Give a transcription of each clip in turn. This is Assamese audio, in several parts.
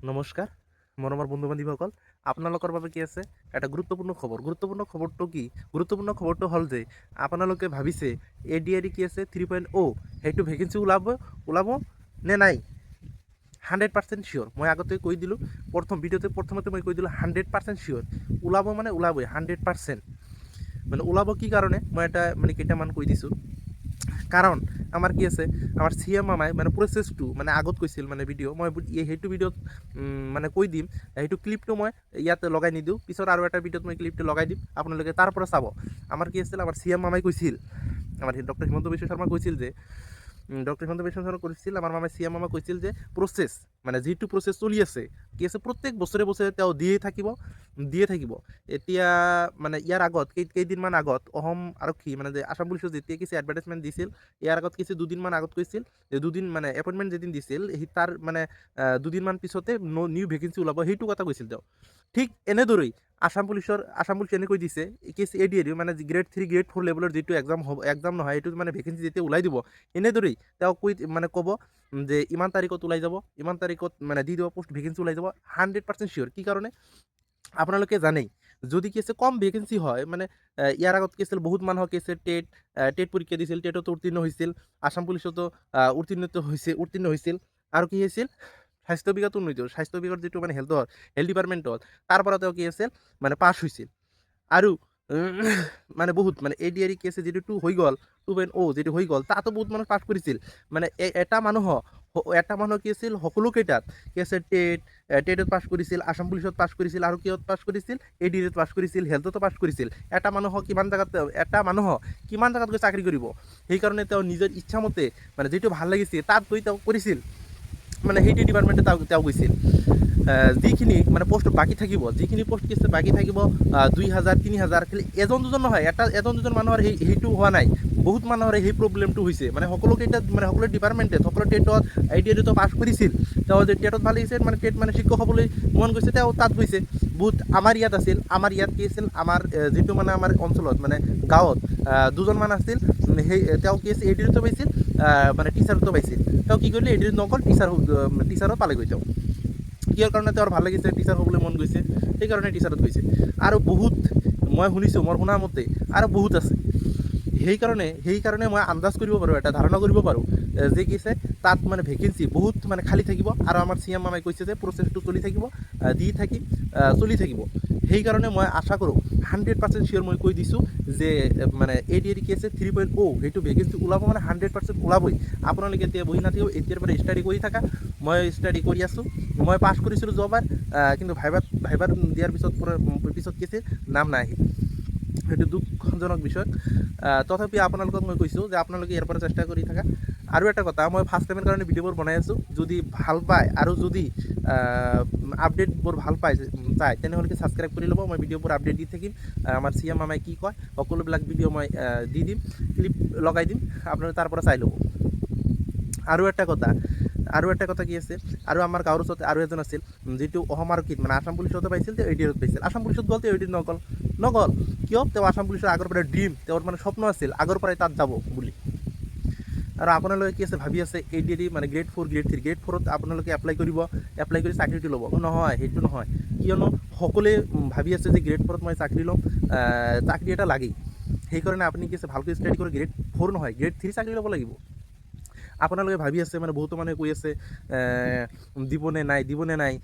নমস্কাৰ মৰমৰ বন্ধু বান্ধৱীসকল আপোনালোকৰ বাবে কি আছে এটা গুৰুত্বপূৰ্ণ খবৰটো কি গুৰুত্বপূৰ্ণ খবৰটো হ'ল যে আপোনালোকে ভাবিছে ADR কি আছে 3.0 সেইটো ভেকেঞ্চি ওলাব নে নাই 100% চিয়'ৰ মই আগতে কৈ দিলোঁ প্ৰথমতে মই কৈ দিলোঁ 100% চিয়'ৰ ওলাব মানে ওলাবই 100% মানে ওলাব কি কাৰণে মই এটা মানে কেইটামান কৈ দিছোঁ কাৰণ আমাৰ কি আছে আমাৰ CM মামাই মানে প্ৰচেছটো মানে আগত কৈছিল মানে ভিডিঅ' মই সেইটো ভিডিঅ'ত মানে কৈ দিম সেইটো ক্লিপটো মই ইয়াত লগাই নিদিওঁ পিছত আৰু এটা ভিডিঅ'ত মই ক্লিপটো লগাই দিম আপোনালোকে তাৰ পৰা চাব আমাৰ কি আছিল আমাৰ CM মামাই কৈছিল আমাৰ ডক্টৰ হিমন্ত বিশ্ব শৰ্মা কৈছিল যে ডক্টৰ হিমন্ত বিশ্ব শৰ্মা কৈছিল আমাৰ মামাই CM মামা কৈছিল যে প্ৰচেছ মানে যিটো প্ৰচেছ চলি আছে কি আছে প্ৰত্যেক বছৰে তেওঁ দিয়ে থাকিব এতিয়া মানে ইয়াৰ আগত কেইদিনমান আগত অসম আৰক্ষী মানে যে আসাম পুলিচত যেতিয়া কিছু এডভাৰটাইজমেণ্ট দিছিল ইয়াৰ আগত কিছু দুদিনমান আগত কৈছিল যে দুদিন মানে এপইণ্টমেণ্ট যেদিন দিছিল তাৰ মানে দুদিনমান পিছতে নিউ ভেকেঞ্চি ওলাব সেইটো কথা কৈছিল তেওঁ ঠিক এনেদৰেই আসাম পুলিচ এনেকৈ দিছে কি ADR মানে গ্ৰেড 3 গ্ৰেড 4 লেভেলৰ যিটো এক্সাম নহয় এইটো মানে ভেকেঞ্চি যেতিয়া ওলাই দিব এনেদৰেই তেওঁ মানে ক'ব যে ইমান তাৰিখত ওলাই যাব ইমান তাৰিখত মানে দি দিব পোষ্ট ভেকেঞ্চি ওলাই যাব 100% চিয়'ৰ কি কাৰণে আপোনালোকে জানেই যদি কি আছে কম ভেকেঞ্চি হয় মানে ইয়াৰ আগত কি আছিল বহুত মানুহক কি আছে টেট পৰীক্ষা দিছিল টেটতো উত্তীৰ্ণ হৈছিল আসাম পুলিচতো উত্তীৰ্ণ হৈছিল আৰু কি হৈছিল স্বাস্থ্য বিভাগৰ যিটো মানে হেল্থ ডিপাৰ্টমেণ্টত তাৰ পৰা তেওঁ কি আছিল মানে পাছ হৈছিল আৰু মানে বহুত মানে ADR কি আছে যিটো 2 হৈ গ'ল 2.0 যিটো হৈ গ'ল তাতো বহুত মানুহ পাছ কৰিছিল মানে এটা মানুহ কি আছিল সকলোকেইটাত কি আছে টেটত পাছ কৰিছিল আসাম পুলিচত পাছ কৰিছিল আৰু কিহত পাছ কৰিছিল ADRত পাছ কৰিছিল হেল্থতো পাছ কৰিছিল এটা মানুহক কিমান জেগাত গৈ চাকৰি কৰিব সেইকাৰণে তেওঁ নিজৰ ইচ্ছামতে মানে যিটো ভাল লাগিছে তাত গৈ তেওঁ কৰিছিল মানে সেইটো ডিপাৰ্টমেণ্টে তেওঁ গৈছিল যিখিনি মানে পোষ্ট বাকী থাকিব যিখিনি পোষ্ট কি আছে বাকী থাকিব 2000 3000 খালি এজন দুজন নহয় এজন দুজন মানুহৰ সেইটো হোৱা নাই বহুত মানুহৰ সেই প্ৰব্লেমটো হৈছে মানে সকলোকেইটাত মানে সকলো ডিপাৰ্টমেণ্টে সকলো টেটত ADRতো পাছ কৰিছিল তেওঁ যে টেটত ভাল লাগিছে মানে টেট মানে শিক্ষক হ'বলৈ মন গৈছে তেওঁ তাত গৈছে বহুত আমাৰ ইয়াত কি আছিল আমাৰ যিটো মানে আমাৰ অঞ্চলত মানে গাঁৱত দুজনমান আছিল সেই তেওঁ কি আছিল ADRতো পাইছিল মানে টিচাৰতো পাইছিল তেওঁ কি কৰিলে ADRত নগ'ল টিচাৰত পালেগৈ তেওঁ কিহৰ কাৰণে তেওঁৰ ভাল লাগিছে টিচাৰ হ'বলৈ মন গৈছে সেইকাৰণে টিচাৰত গৈছে আৰু বহুত মই শুনিছোঁ মোৰ শুনা মতে আৰু বহুত আছে সেইকাৰণে মই আন্দাজ কৰিব পাৰোঁ এটা ধাৰণা কৰিব পাৰোঁ যে কি আছে তাত মানে ভেকেঞ্চি বহুত মানে খালী থাকিব আৰু আমাৰ CM মামাই কৈছে যে প্ৰচেছটো চলি থাকিব সেইকাৰণে মই আশা কৰোঁ 100% চিয়'ৰ মই কৈ দিছোঁ যে মানে ADR কি আছে 3.0 সেইটো ভেকেঞ্চি ওলাব মানে 100% ওলাবই আপোনালোকে এতিয়া বহি নাথাকিব এতিয়াৰ পৰা ষ্টাডি কৰি থাকা মই ষ্টাডি কৰি আছোঁ মই পাছ কৰিছিলোঁ যোৱাবাৰ কিন্তু ভাইবাৰ দিয়াৰ পিছত কি আছিল নাম নাই সেইটো দুখজনক বিষয় তথাপি আপোনালোকক মই কৈছোঁ যে আপোনালোকে ইয়াৰ পৰা চেষ্টা কৰি থাকা আৰু এটা কথা মই ফাৰ্ষ্ট টাইমৰ কাৰণে ভিডিঅ'বোৰ বনাই আছোঁ যদি ভাল পায় আৰু যদি আপডেটবোৰ ভাল পায় চাই তেনেহ'লে কি ছাবস্ক্ৰাইব কৰি ল'ব মই ভিডিঅ'বোৰ আপডেট দি থাকিম আমাৰ CM মামাই কি কয় সকলোবিলাক ভিডিঅ' মই দি দিম ক্লিপ লগাই দিম আপোনালোকে তাৰ পৰা চাই ল'ব আৰু এটা কথা কি আছে আৰু আমাৰ গাঁৱৰ ওচৰতে আৰু এজন আছিল যিটো অসম আৰক্ষীত মানে আসাম পুলিচতো পাইছিল তেওঁ ADRত পাইছিল আসাম পুলিচত গ'ল তেওঁ ADRত নগ'ল কিয় তেওঁ আসাম পুলিচৰ আগৰ পৰাই ড্ৰিম তেওঁৰ মানে স্বপ্ন আছিল আগৰ পৰাই তাত যাব বুলি আৰু আপোনালোকে কি আছে ভাবি আছে ADR মানে গ্ৰেড 4 গ্ৰেড 3 গ্ৰেড 4ত আপোনালোকে এপ্লাই কৰি চাকৰিটো ল'ব নহয় সেইটো নহয় কিয়নো সকলোৱে ভাবি আছে যে গ্ৰেড 4ত মই চাকৰি ল'ম চাকৰি এটা লাগেই সেইকাৰণে আপুনি কি আছে ভালকৈ ষ্টাডি কৰি গ্ৰেড 4 নহয় গ্ৰেড 3 চাকৰি ল'ব লাগিব আপোনালোকে ভাবি আছে মানে বহুতো মানুহে কৈ আছে দিবনে নাই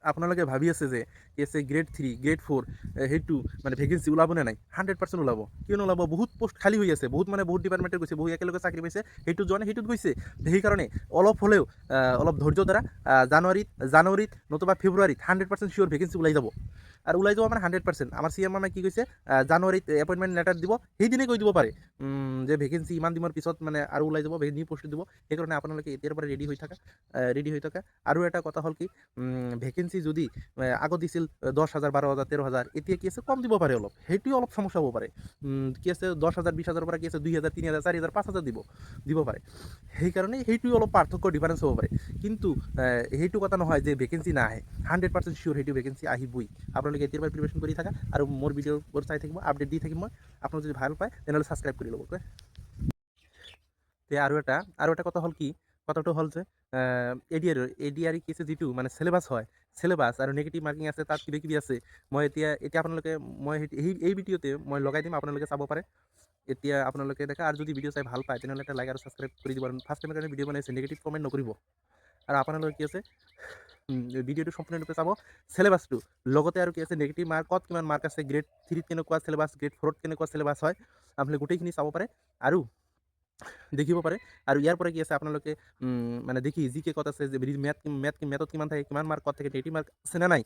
আপোনালোকে ভাবি আছে যে কি আছে গ্ৰেড 3 গ্ৰেড 4 সেইটো মানে ভেকেঞ্চি ওলাবনে নাই 100% ওলাব কিয় নোলাব বহুত পোষ্ট খালী হৈ আছে বহুত ডিপাৰ্টমেণ্টে গৈছে বহুত একেলগে চাকৰি পাইছে সেইটো যোৱা নাই সেইটোত গৈছে সেইকাৰণে অলপ হ'লেও অলপ ধৈৰ্য ধৰা জানুৱাৰীত নতুবা ফেব্ৰুৱাৰীত 100% চিয়'ৰ ভেকেঞ্চি ওলাই যাব আৰু ওলাই যাব মানে 100% আমাৰ CM মামাই কি কৈছে জানুৱাৰীত এপইণ্টমেণ্ট লেটাৰ দিব সেইদিনে কৈ দিব পাৰে যে ভেকেঞ্চি ইমান দিনৰ পিছত মানে আৰু ওলাই যাব নিউ পোষ্ট দিব সেইকাৰণে আপোনালোকে এতিয়াৰ পৰা ৰেডি হৈ থকা আৰু এটা কথা হ'ল কি ভেকেঞ্চি যদি আগত দিছিল 10,000 12,000 13,000 এতিয়া কি আছে কম দিব পাৰে অলপ সেইটোৱে অলপ সমস্যা হ'ব পাৰে কি আছে 10,000 20,000 পৰা কি আছে 2,000 3,000 4,000 5,000 দিব পাৰে সেইকাৰণে সেইটোৱে অলপ পাৰ্থক্য ডিফাৰেঞ্চ হ'ব পাৰে কিন্তু সেইটো কথা নহয় যে ভেকেঞ্চি নাহে 100% চিয়'ৰ সেইটো ভেকেঞ্চি আহিবই আপোনালোকে এতিয়াৰ পৰা প্ৰিপাৰেশ্যন কৰি থাকা আৰু মোৰ ভিডিঅ'বোৰ চাই থাকিব আপডেট দি থাকিম মই আপোনালোকে যদি ভাল পায় তেনেহ'লে ছাবস্ক্ৰাইব কৰি ল'ব আৰু এটা কথা হ'ল কি কথাটো হ'ল যে এডিআৰ কি আছে যিটো মানে চিলেবাছ হয় চিলেবাছ আৰু নেগেটিভ মাৰ্কিং আছে তাত কিবা কিবি আছে মই এতিয়া আপোনালোকে মই এই ভিডিঅ'তে মই লগাই দিম আপোনালোকে চাব পাৰে এতিয়া আপোনালোকে দেখা আৰু যদি ভিডিঅ' চাই ভাল পায় তেনেহ'লে এটা লাইক আৰু ছাবস্ক্ৰাইব কৰি দিব আৰু ফাৰ্ষ্ট টাইমৰ কাৰণে ভিডিঅ' বনাইছে নিগেটিভ কমেণ্ট নকৰিব আৰু আপোনালোকে কি আছে ভিডিঅ'টো সম্পূৰ্ণৰূপে চাব চিলেবাছটো লগতে আৰু কি আছে নেগেটিভ মাৰ্কত কিমান মাৰ্ক আছে গ্ৰেড 3ত কেনেকুৱা চিলেবাছ গ্ৰেড 4ত কেনেকুৱা চিলেবাছ হয় আপোনালোকে গোটেইখিনি চাব পাৰে আৰু দেখিব পাৰে আৰু ইয়াৰ পৰা কি আছে আপোনালোকে মানে দেখি যি কে ক'ত আছে যে মেথত কিমান থাকে কিমান মাৰ্ক ক'ত থাকে নেগেটিভ মাৰ্ক আছে নে নাই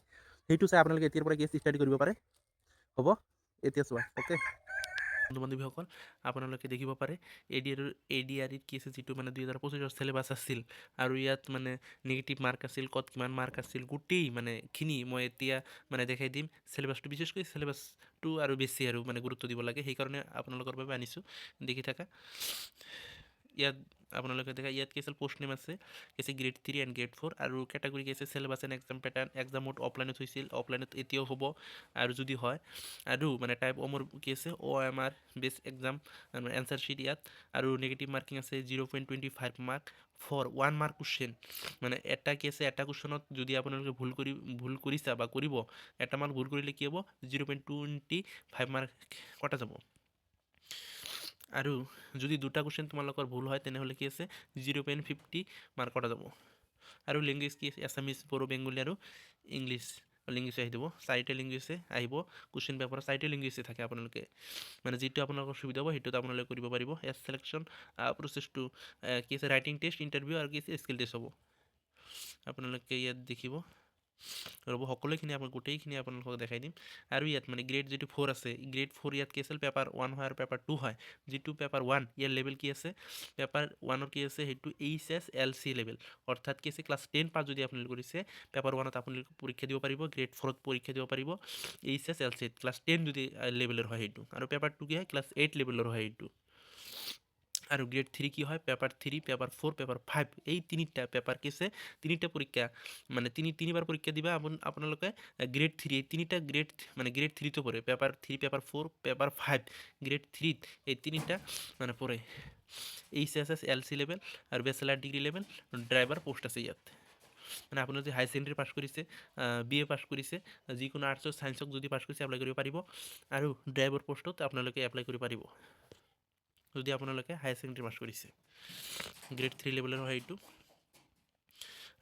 সেইটো চাই আপোনালোকে এতিয়াৰ পৰা কি আছে ষ্টাডি কৰিব পাৰে হ'ব এতিয়া চোৱা অ'কে বন্ধু বান্ধৱীসকল আপোনালোকে দেখিব পাৰে এডিআৰিত কি আছে যিটো মানে 2025 চিলেবাছ আছিল আৰু ইয়াত মানে নিগেটিভ মাৰ্ক আছিল ক'ত কিমান মাৰ্ক আছিল গোটেই মানে খিনি মই এতিয়া মানে দেখাই দিম চিলেবাছটো বিশেষকৈ চিলেবাছটো আৰু বেছি আৰু মানে গুৰুত্ব দিব লাগে সেইকাৰণে আপোনালোকৰ বাবে আনিছোঁ দেখি থাকা ইয়াত আপোনালোকে দেখা ইয়াত কি আছিল পোষ্ট নেম আছে কি আছে গ্ৰেড 3 এণ্ড গ্ৰেড 4 আৰু কেটাগৰী কি আছে চিলেবাছ এণ্ড এক্সাম পেটাৰ্ণ এক্সামত অফলাইনত হৈছিল অফলাইনত এতিয়াও হ'ব আৰু যদি হয় আৰু মানে টাইপ অমৰ কি আছে OMR বেছ এক্সাম এনচাৰ শ্বীট ইয়াত আৰু নেগেটিভ মাৰ্কিং আছে 0.25 মাৰ্ক ফৰ 1 মাৰ্ক কুৱেশ্যন মানে এটা কি আছে এটা কুৱেশ্যনত যদি আপোনালোকে ভুল কৰিছা বা কৰিব এটা মাৰ্ক ভুল কৰিলে কি হ'ব 0.25 মাৰ্ক কটা যাব আৰু যদি দুটা কুৱেশ্যন তোমালোকৰ ভুল হয় তেনেহ'লে কি আছে 0.50 মাৰ্ক কটা যাব আৰু লেংগুৱেজ কি আছে এছামিজ বড়ো বেংগলী আৰু ইংলিছ আহি দিব চাৰিটা লেংগুৱেজে আহিব কুৱেশ্যন পেপাৰত চাৰিটা লেংগুৱেজে থাকে আপোনালোকে মানে যিটো আপোনালোকৰ সুবিধা হ'ব সেইটোত আপোনালোকে কৰিব পাৰিব ইয়াত চিলেকশ্যন প্ৰচেছটো কি আছে ৰাইটিং টেষ্ট ইণ্টাৰভিউ আৰু কি আছে স্কিল টেষ্ট হ'ব আপোনালোকে ইয়াত দেখিব ৰ'ব সকলোখিনি গোটেইখিনি আপোনালোকক দেখাই দিম আৰু ইয়াত মানে গ্ৰেড যিটো 4 আছে গ্ৰেড 4 ইয়াত কি আছিল পেপাৰ 1 হয় আৰু পেপাৰ 2 হয় যিটো পেপাৰ 1 ইয়াৰ লেভেল কি আছে পেপাৰ 1ৰ কি আছে সেইটো HSLC লেভেল অৰ্থাৎ কি আছে ক্লাছ 10 পাছ যদি আপোনালোকে কৰিছে পেপাৰ 1ত আপোনালোকে পৰীক্ষা দিব পাৰিব গ্ৰেড 4ত পৰীক্ষা দিব পাৰিব HSLC ক্লাছ 10 যদি লেভেলৰ হয় সেইটো আৰু পেপাৰ 2 কি হয় ক্লাছ 8 লেভেলৰ হয় সেইটো আৰু গ্ৰেড 3 কি হয় পেপাৰ 3 পেপাৰ 4 পেপাৰ 5 এই তিনিটা পেপাৰ কি আছে তিনিটা পৰীক্ষা মানে তিনিবাৰ পৰীক্ষা দিবা আপোনালোকে গ্ৰেড 3 এই তিনিটা গ্ৰেড মানে গ্ৰেড 3তে পৰে পেপাৰ 3 পেপাৰ 4 পেপাৰ 5 গ্ৰেড 3 এই তিনিটা মানে পৰে HSLC লেভেল আৰু bachelor degree level driver post আছে ইয়াত মানে আপুনি যদি হাই ছেকেণ্ডেৰী পাছ কৰিছে BA পাছ কৰিছে যিকোনো আৰ্টছৰ ছায়েন্সক যদি পাছ কৰিছে এপ্লাই কৰিব পাৰিব আৰু ড্ৰাইভাৰ পোষ্টত আপোনালোকে এপ্লাই কৰিব পাৰিব যদি আপোনালোকে হাই ছেকেণ্ডেৰী পাছ কৰিছে গ্ৰেড 3 লেভেলৰ হয় এইটো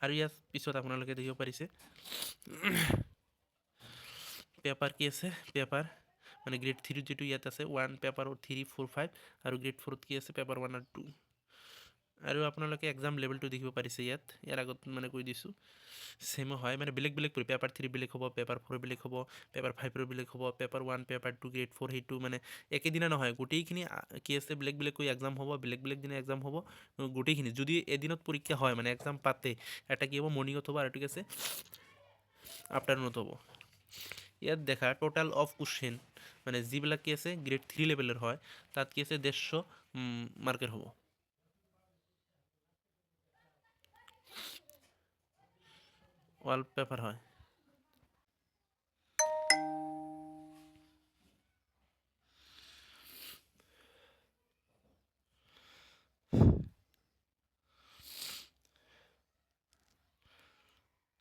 আৰু ইয়াৰ পিছত আপোনালোকে দেখিব পাৰিছে পেপাৰ কি আছে পেপাৰ মানে গ্ৰেড 3 যিটো ইয়াত আছে 1 পেপাৰ 3 4 5 আৰু গ্ৰেড 4ত কি আছে পেপাৰ 1 আৰু 2 আৰু আপোনালোকে এক্সাম লেভেলটো দেখিব পাৰিছে ইয়াৰ আগত মানে কৈ দিছোঁ ছেম হয় মানে বেলেগ পৰি পেপাৰ 3 বেলেগ হ'ব পেপাৰ 4 বেলেগ হ'ব পেপাৰ 5ৰ বেলেগ হ'ব পেপাৰ 1 পেপাৰ 2 গ্ৰেড 4 সেইটো মানে একেদিনা নহয় গোটেইখিনি কি আছে বেলেগকৈ এক্সাম হ'ব বেলেগ দিনা এক্সাম হ'ব গোটেইখিনি যদি এদিনত পৰীক্ষা হয় মানে এক্সাম পাতে এটা কি হ'ব মৰ্ণিঙত হ'ব আৰু ঠিক আছে আফটাৰনুনত হ'ব ইয়াত দেখা টোটাল অফ কুৱেশ্যন মানে যিবিলাক কি আছে গ্ৰেড 3 লেভেলৰ হয় তাত কি আছে 150 মাৰ্কেৰ হ'ব ওয়ালপেপাৰ হয়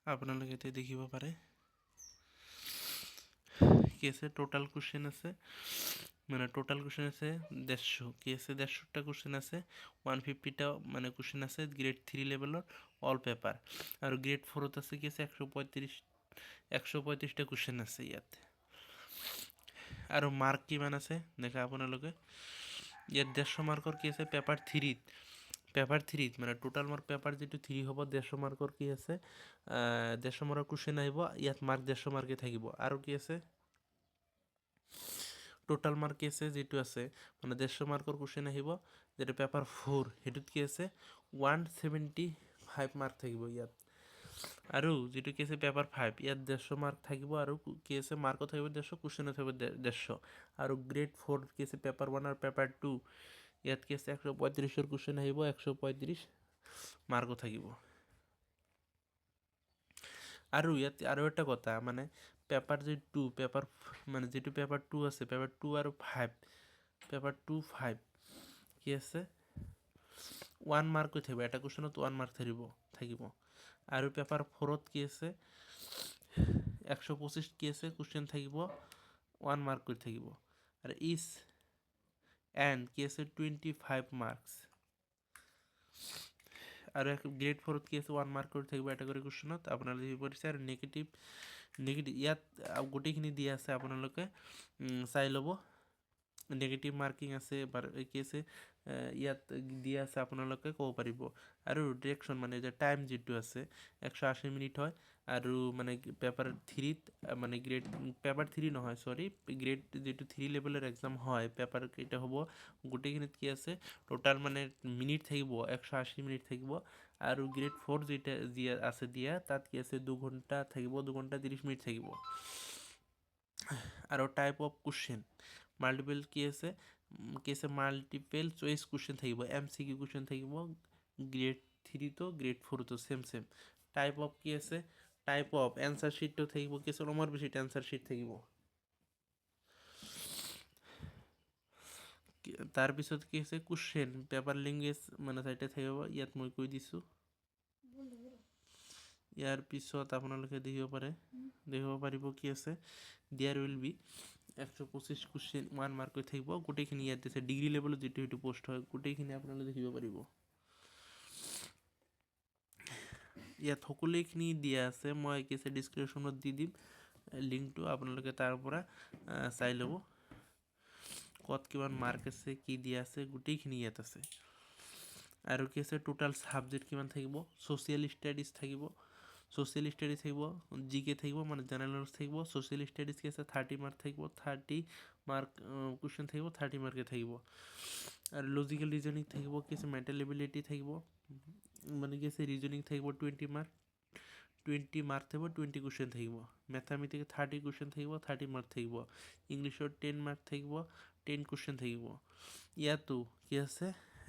আপোনালোকে এতিয়া দেখিব পাৰে কি আছে টোটাল কুৱেশ্যন আছে মানে টোটাল কুৱেশ্যন আছে 150 কি আছে 150টা কুৱেশ্যন আছে 150টা মানে কুৱেশ্যন আছে গ্ৰেড 3 লেভেলৰ অল পেপাৰ আৰু গ্ৰেড 4ত আছে কি আছে 135টা কুৱেশ্যন আছে ইয়াত আৰু মাৰ্ক কিমান আছে দেখা আপোনালোকে ইয়াত 150 মাৰ্কৰ কি আছে পেপাৰ 3 মানে টোটাল মাৰ্ক পেপাৰ যেটো 3 হ'ব 150 মাৰ্কৰ কি আছে 150 মাৰ্কৰ কুৱেশ্যন আহিব ইয়াত মাৰ্ক 150 মাৰ্কে থাকিব আৰু কি আছে টোটাল মাৰ্ক কি আছে যেটো আছে মানে 150 মাৰ্কৰ কুৱেশ্যন আহিব যেটো পেপাৰ 4 হেতুত কি আছে 175 মাৰ্ক থাকিব ইয়াত আৰু যেটো কি আছে পেপাৰ 5 ইয়াত 150 মাৰ্ক থাকিব আৰু কি আছে মাৰ্কত থাকিব 150 কুৱেশ্যন থাকিব 150 আৰু গ্ৰেড 4 কি আছে পেপাৰ 1 আৰু পেপাৰ 2 ইয়াত কি আছে 135ৰ কুৱেশ্যন আহিব 135 মাৰ্ক থাকিব আৰু ইয়াত আৰু এটা কথা মানে পেপাৰ যে 2 পেপাৰ মানে যেটো পেপাৰ 2 আছে পেপাৰ 2 আৰু 5 পেপাৰ 2 5 কি আছে 1 মাৰ্ক থাকিব এটা কুৱেশ্যনত 1 মাৰ্ক থাকিব থাকিব আৰু পেপাৰ 4ত কি আছে 125 কি আছে কুৱেশ্যন থাকিব 1 মাৰ্ক কৰি থাকিব আৰু ইজ এণ্ড কি আছে 25 মাৰ্কছ আৰু গ্ৰেড 4ত কি আছে 1 মাৰ্ক কৰি থাকিব এটা কৰি কুৱেশ্যনত আপোনালোকে দিব পাৰিছে আৰু নেগেটিভ ইয়াত গোটেইখিনি দিয়া আছে আপোনালোকে চাই ল'ব নেগেটিভ মাৰ্কিং আছে কি আছে ইয়াত দিয়া আছে আপোনালোকে ক'ব পাৰিব আৰু ডিৰেকশ্যন মানে যে টাইম যিটো আছে 180 মিনিট হয় আৰু মানে পেপাৰ 3ত মানে গ্ৰেড পেপাৰ 3 নহয় সৰি গ্ৰেড যেটো 3 লেভেলৰ এক্সাম হয় পেপাৰ কেইটা হ'ব গোটেইখিনিত কি আছে টোটাল মানে মিনিট থাকিব 180 মিনিট থাকিব আৰু গ্ৰেড 4 যেটা আছে দিয়া তাত কি আছে 2 ঘন্টা থাকিব 2 ঘন্টা 30 মিনিট থাকিব আৰু টাইপ অফ কোশ্চেন মাল্টিপল কি আছে মাল্টিপল চয়েস কোশ্চেন থাকিব এমসিকিউ কোশ্চেন থাকিব গ্ৰেড 3 তো গ্ৰেড 4 তো সেম টাইপ অফ কি আছে টাইপ অফ অ্যান্সার শিট তো থাকিব কি আছে নম্বর বেশি অ্যান্সার শিট থাকিব তার পিছত কি আছে কোশ্চেন পেপার ল্যাঙ্গুয়েজ মানে সাইটে থাকিব ইয়াত মই কৈ দিছো ইয়াৰ পিছত আপোনালোকে দেখিব পাৰিব কি আছে there will be 125 question 1 mark কৰি থাকিব গোটেইখিনি ইয়াত দিছে ডিগ্ৰী লেভেলত যেটো হেতু পোষ্ট হয় গোটেইখিনি আপোনালোকে দেখিব পাৰিব ইয়াত সকলোখিনি দিয়া আছে মই কি আছে ডেসক্ৰিপচনত দি দিম লিংকটো আপোনালোকে তাৰ পৰা চাই ল'ব কত কিমান মাৰ্ক আছে কি দিয়া আছে গোটেইখিনি ইয়াত আছে আৰু কি আছে টোটাল সাবজেক্ট কিমান থাকিব সোশ্যাল ষ্টাডিজ থাকিব সোশ্যাল ষ্টাডিজ থাকিব জিকে থাকিব মানে জেনারেল নলেজ থাকিব সোশ্যাল ষ্টাডিজ কি আছে 30 মার্ক থাকিব 30 মার্ক কোশ্চেন থাকিব 30 মার্কে থাকিব আর লজিক্যাল রিজনিং থাকিব কি আছে মেন্টাল এবিলিটি থাকিব মানে কি আছে রিজনিং থাকিব 20 মার্ক 20 মার্ক থাকিব 20 কোশ্চেন থাকিব ম্যাথমেটিক্স 30 কোশ্চেন থাকিব 30 মার্ক থাকিব ইংলিশৰ 10 মার্ক থাকিব 10 কোশ্চেন থাকিব ইয়াতো কি আছে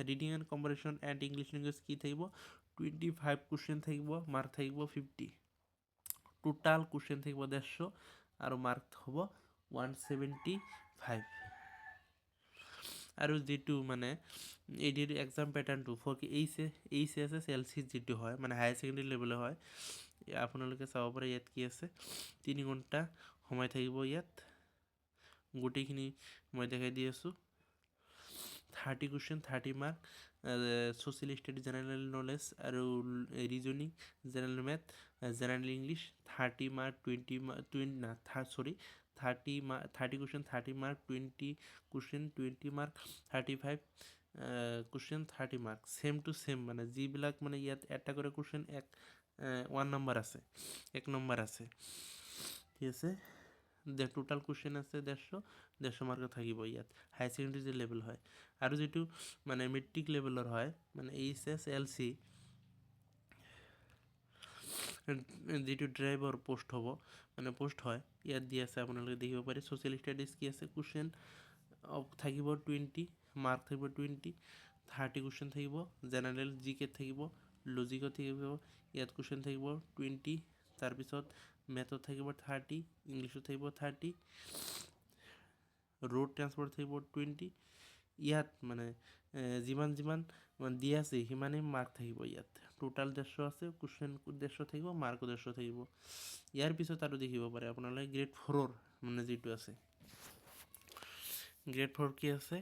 reading and comparison and English language কি থাকিব 25 কোশ্চেন থাকিব মার্ক থাকিব 50 টোটাল কোশ্চেন থাকিব 150 আৰু মাৰ্ক হ'ব 175 আৰু যেটো মানে এডিৰ এক্সাম প্যাটাৰ্নটো ফৰ কি এইচএসএস এলসি যেটো হয় মানে হায়াৰ সেকেন্ডাৰী লেভেলৰ হয় আপোনালোকে চাব পাৰে ইয়াত কি আছে 3 ঘন্টা সময় থাকিব ইয়াত গোটেইখিনি মই দেখাই দি আছো 30 question 30 mark social study general knowledge আৰু reasoning general math general English 30 mark 20 না sorry 30 question 30 mark 20 question 20 mark 35 question 30 mark same to same মানে যিবিলাক মানে ইয়াত এটা করে কোশ্চেন 1 নাম্বার আছে 1 নাম্বার আছে ঠিক আছে the total question আছে 150 মার্ক থাকিব ইয়াত হাই সেকেন্ডারি যে লেভেল হয় আৰু যেটো মানে মেট্ৰিক লেভেলৰ হয় মানে এইচএসএলসি যেটো ড্ৰাইভাৰ পোষ্ট হ'ব মানে পোষ্ট হয় ইয়াত দি আছে আপোনালোকে দেখিব পাৰে সোশ্যাল ষ্টাডিজ কি আছে কোশ্চেন থাকিব 20 মার্ক থাকিব 20 30 কোশ্চেন থাকিব জেনারেল জিকে থাকিব লজিকত থাকিব ইয়াত কোশ্চেন থাকিব 20 তাৰ পিছত ম্যাথত থাকিব 30 ইংলিশত থাকিব 30 রোড ট্রান্সপোর্ট থাকিব 20 ইয়াত মানে যিমান দি আছে হিমানে মার্ক থাকিব ইয়াত টোটাল 150 আছে কোশ্চেন 150 থাকিব মার্ক 150 থাকিব ইয়াৰ পিছত আৰু দেখিব পাৰে আপোনালোকে গ্ৰেড 4 মানে যেটো আছে গ্রেড 4 কি আছে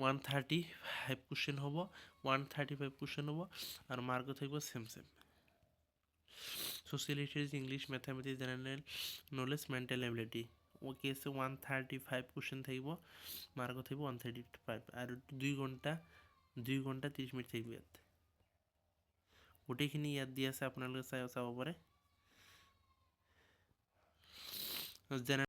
135 কোশ্চেন হ'ব 135 কোশ্চেন হ'ব আৰু মার্ক থাকিব same social studies English mathematics general knowledge mental ability okay আছে 135 কোশ্চেন থাকিব মার্ক থাকিব 135 আৰু 2 ঘন্টা 30 মিনিট থাকিব ইয়াত গোটেইখিনি ইয়াত দি আছে আপোনালোকে চাব পাৰে